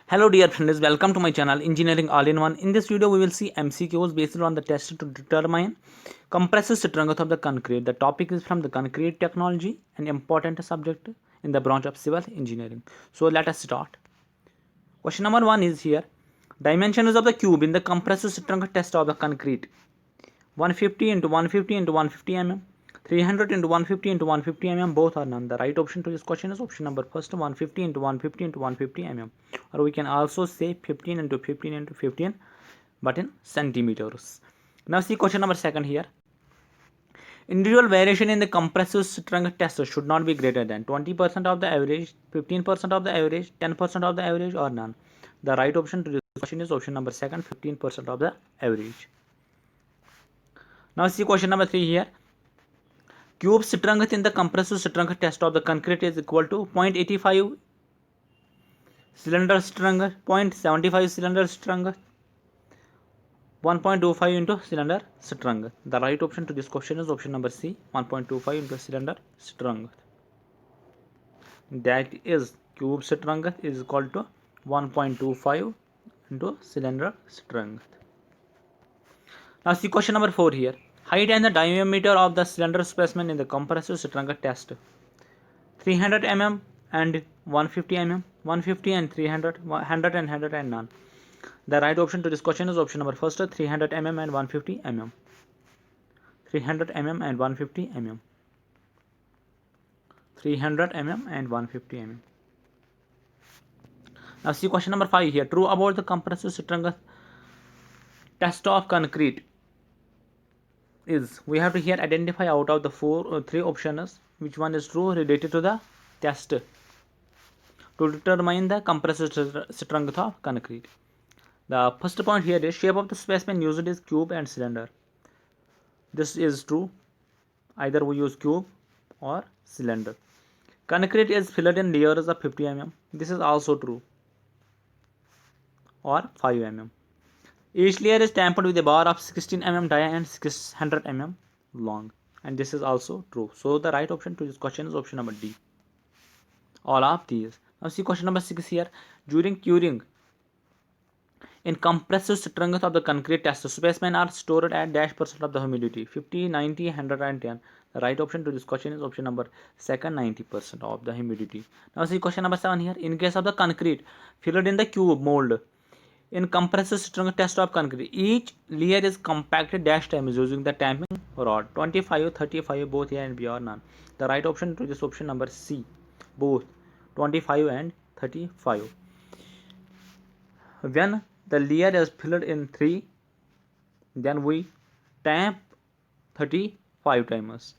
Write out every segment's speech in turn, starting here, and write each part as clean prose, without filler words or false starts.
Hello dear friends, welcome to my channel Engineering All-in-One. In this video we will see MCQs based on the test to determine compressive strength of the concrete. The topic is from the concrete technology, an important subject in the branch of civil engineering. So let us start. Question number 1 is here. Dimensions of the cube in the compressive strength test of the concrete. 150 into 150 into 150 mm. 300 into 150 into 150 mm, both are none. The right option to this question is option number first, 150 into 150 into 150 mm, or we can also say 15 into 15 into 15, but in centimeters. Now see question number second here. Individual variation in the compressive strength test should not be greater than 20% of the average, 15% of the average, 10% of the average, or none. The right option to this question is option number second, 15% of the average. Now see question number 3 here. Cube strength in the compressive strength test of the concrete is equal to 0.85 cylinder strength, 0.75 cylinder strength, 1.25 into cylinder strength. The right option to this question is option number C, 1.25 into cylinder strength. That is, cube strength is equal to 1.25 into cylinder strength. Now see question number 4 here. Height and the diameter of the cylinder specimen in the compressive strength test. 300 mm and 150 mm, 150 and 300, 100 and 100 and none. The right option to this question is option number first, 300 mm and 150 mm. 300 mm and 150 mm. 300 mm and 150 mm. Now see question number 5 here. True about the compressive strength test of concrete is, we have to here identify out of the three options which one is true related to the test to determine the compressive strength of concrete. The first point here is shape of the specimen used is cube and cylinder. This is true. Either we use cube or cylinder. Concrete is filled in layers of 50 mm. This is also true. Or 5 mm. Each layer is tamped with a bar of 16 mm dia and 600 mm long, and this is also true. So the right option to this question is option number D. All of these. Now see question number 6 here. During curing, in compressive strength of the concrete test, specimen are stored at -% of the humidity, 50, 90, 110. The right option to this question is option number second, 90% of the humidity. Now see question number 7 here. In case of the concrete filled in the cube mold, in compressive strength test of concrete, each layer is compacted dash times using the tamping rod. 25, 35, both A and B or none. The right option to this option number C, both 25 and 35. When the layer is filled in 3, then we tamp 35 times.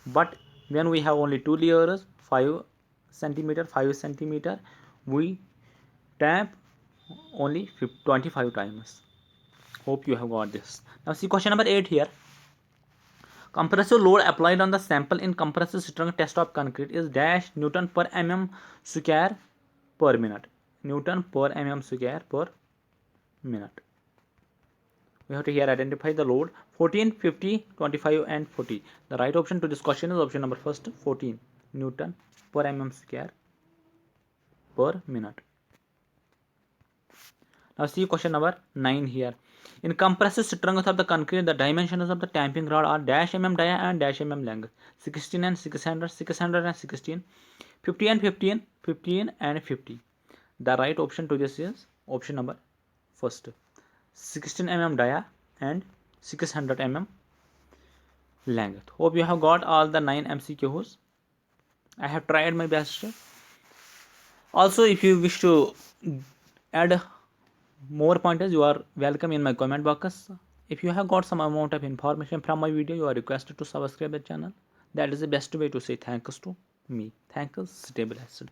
But when we have only 2 layers, 5 centimeter, we tamp only 25 times. Hope you have got this. Now see question number 8 here. Compressive load applied on the sample in compressive strength test of concrete is dash Newton per mm square per minute. Newton per mm square per minute. We have to here identify the load 14, 50, 25 and 40. The right option to this question is option number first, 14 Newton per mm square per minute. Now see question number 9 here. In compressive strength of the concrete, the dimensions of the tamping rod are dash mm dia and dash mm length. 16 and 600, 600 and 16, 50 and 15, 15 and 50. The right option to this is option number first, 16 mm dia and 600 mm length. Hope you have got all the 9 MCQs. I have tried my best. Also, if you wish to add more pointers, you are welcome in my comment box. If you have got some amount of information from my video, you are requested to subscribe the channel. That is the best way to say thanks to me. Thanks, stay blessed.